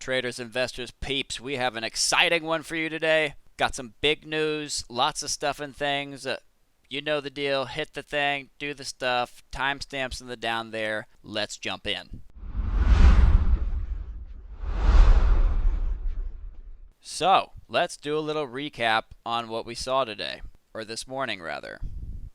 Traders, investors, peeps, we have an exciting one for you today. Got some big news, lots of stuff and things. You know the deal. Hit the thing, do the stuff. Timestamps in the down there. Let's jump in. So, let's do a little recap on what we saw today, or this morning rather.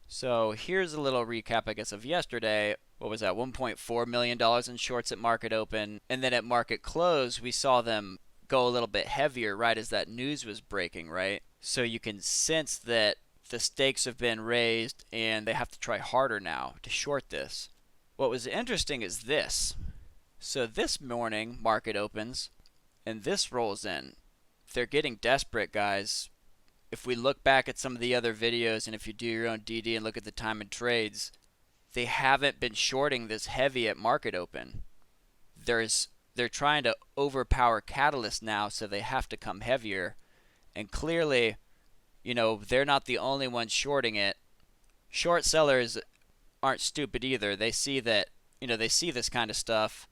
So, here's a little recap, I guess, of yesterday. What was that? $1.4 million in shorts at market open. And then at market close, we saw them go a little bit heavier right as that news was breaking, right? So you can sense that the stakes have been raised and they have to try harder now to short this. What was interesting is this. So this morning, market opens and this rolls in. They're getting desperate, guys. If we look back at some of the other videos and if you do your own DD and look at the time and trades, they haven't been shorting this heavy at market open. They're trying to overpower catalyst now, so they have to come heavier. And clearly, you know, they're not the only ones shorting it. Short sellers aren't stupid either. They see that, you know, they see this kind of stuff.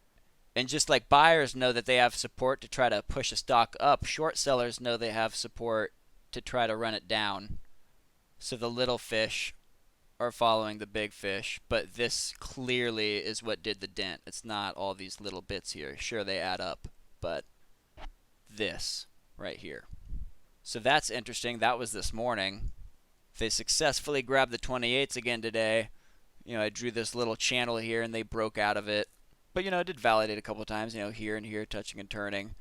And just like buyers know that they have support to try to push a stock up, short sellers know they have support to try to run it down. So the little fish are following the big fish, but this clearly is what did the dent. It's not all these little bits here. Sure, they add up, but this right here. So that's interesting. That was this morning. They successfully grabbed the 28s again today. You know, I drew this little channel here and they broke out of it. But, you know, it did validate a couple times, you know, here and here, touching and turning.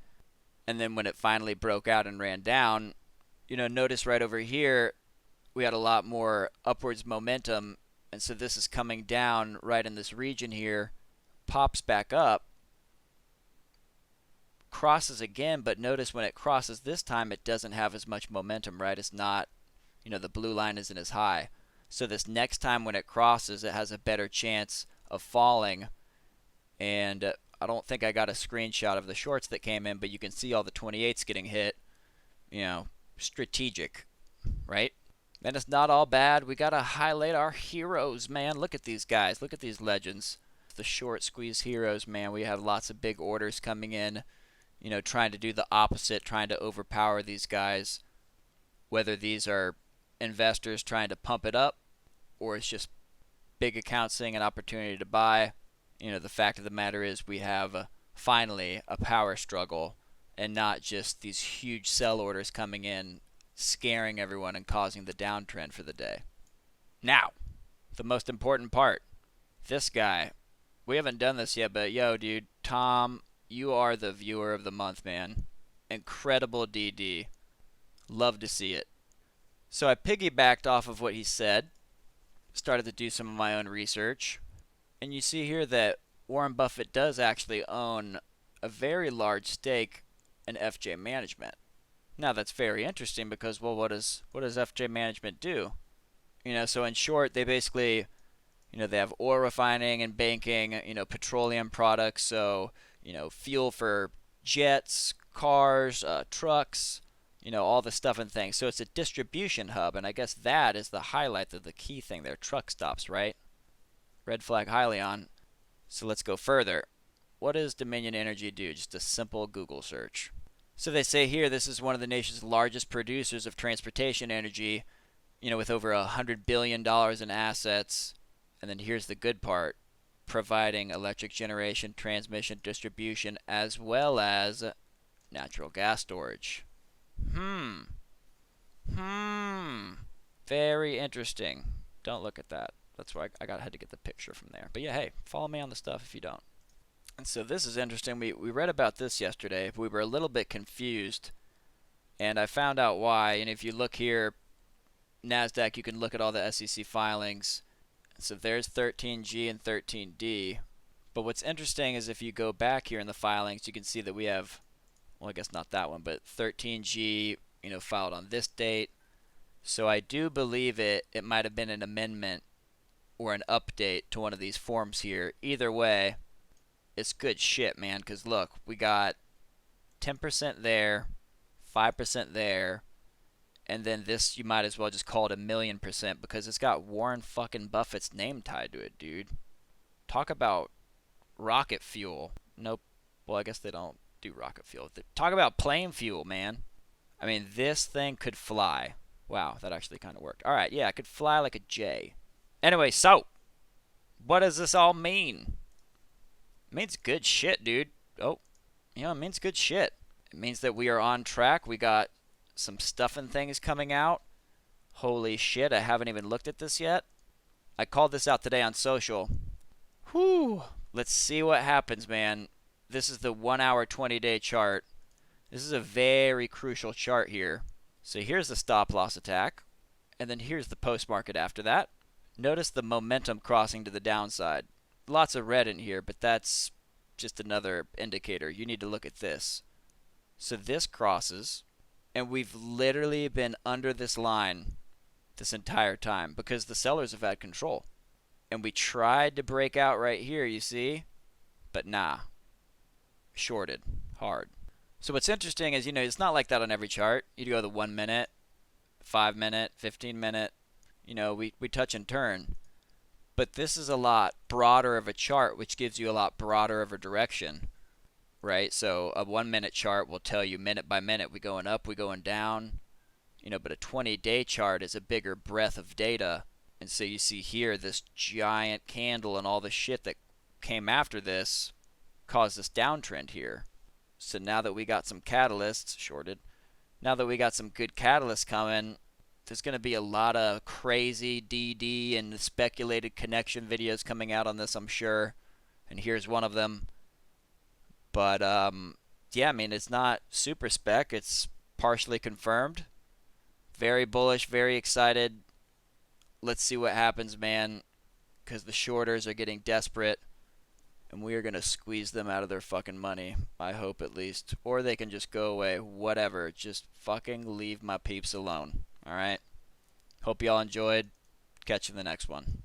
And then when it finally broke out and ran down, you know, notice right over here, we had a lot more upwards momentum, and so this is coming down right in this region here, pops back up, crosses again, but notice when it crosses this time it doesn't have as much momentum, right? It's not, you know, the blue line isn't as high. So this next time when it crosses, it has a better chance of falling. And I don't think I got a screenshot of the shorts that came in, but you can see all the 28s getting hit. You know, strategic, right? And it's not all bad. We got to highlight our heroes, man. Look at these guys. Look at these legends. The short squeeze heroes, man. We have lots of big orders coming in, you know, trying to do the opposite, trying to overpower these guys. Whether these are investors trying to pump it up or it's just big accounts seeing an opportunity to buy. You know, the fact of the matter is we have finally a power struggle and not just these huge sell orders coming in, scaring everyone and causing the downtrend for the day. Now, the most important part. This guy. We haven't done this yet, but yo, dude, Tom, you are the viewer of the month, man. Incredible DD. Love to see it. So I piggybacked off of what he said. Started to do some of my own research. And you see here that Warren Buffett does actually own a very large stake in FJ Management. Now that's very interesting because, well, what does FJ Management do? You know, so in short, they basically, you know, they have oil refining and banking, you know, petroleum products, so, you know, fuel for jets, cars, trucks, you know, all the stuff and things. So it's a distribution hub, and I guess that is the highlight of the key thing there, truck stops, right? Red flag Hyliion. So let's go further. What does Dominion Energy do? Just a simple Google search. So they say here this is one of the nation's largest producers of transportation energy, you know, with over $100 billion in assets. And then here's the good part, providing electric generation, transmission, distribution, as well as natural gas storage. Very interesting. Don't look at that. That's why I had to get the picture from there. But yeah, hey, follow me on the stuff if you don't. And so this is interesting. We read about this yesterday. We were a little bit confused, and I found out why. And if you look here, NASDAQ, you can look at all the SEC filings. So there's 13G and 13D. But what's interesting is if you go back here in the filings, you can see that we have, well, I guess not that one, but 13G, you know, filed on this date. So I do believe it might have been an amendment or an update to one of these forms here. Either way, it's good shit, man, because look, we got 10% there, 5% there, and then this you might as well just call it 1,000,000% because it's got Warren fucking Buffett's name tied to it, dude. Talk about rocket fuel. Nope. Well, I guess they don't do rocket fuel. Talk about plane fuel, man. I mean, this thing could fly. Wow, that actually kind of worked. All right, yeah, it could fly like a J. Anyway, so what does this all mean? It means good shit, dude. Oh, it means good shit. It means that we are on track. We got some stuffing things coming out. Holy shit, I haven't even looked at this yet. I called this out today on social. Whew. Let's see what happens, man. This is the 1 hour, 20-day chart. This is a very crucial chart here. So here's the stop loss attack. And then here's the post market after that. Notice the momentum crossing to the downside. Lots of red in here, but that's just another indicator. You need to look at this. So this crosses, and we've literally been under this line this entire time because the sellers have had control. And we tried to break out right here, you see? But nah. Shorted. Hard. So what's interesting is, it's not like that on every chart. You go the 1 minute, 5 minute, 15 minute. We touch and turn. But this is a lot broader of a chart, which gives you a lot broader of a direction, right? So a 1 minute chart will tell you minute by minute, we going up, we going down, but a 20-day chart is a bigger breadth of data. And so you see here this giant candle and all the shit that came after this caused this downtrend here. So now that we got some catalysts, shorted, now that we got some good catalysts coming, there's going to be a lot of crazy DD and speculated connection videos coming out on this, I'm sure. And here's one of them. But, yeah, I mean, it's not super spec. It's partially confirmed. Very bullish, very excited. Let's see what happens, man, because the shorters are getting desperate. And we are going to squeeze them out of their fucking money. I hope, at least. Or they can just go away. Whatever. Just fucking leave my peeps alone. Alright? Hope y'all enjoyed. Catch you in the next one.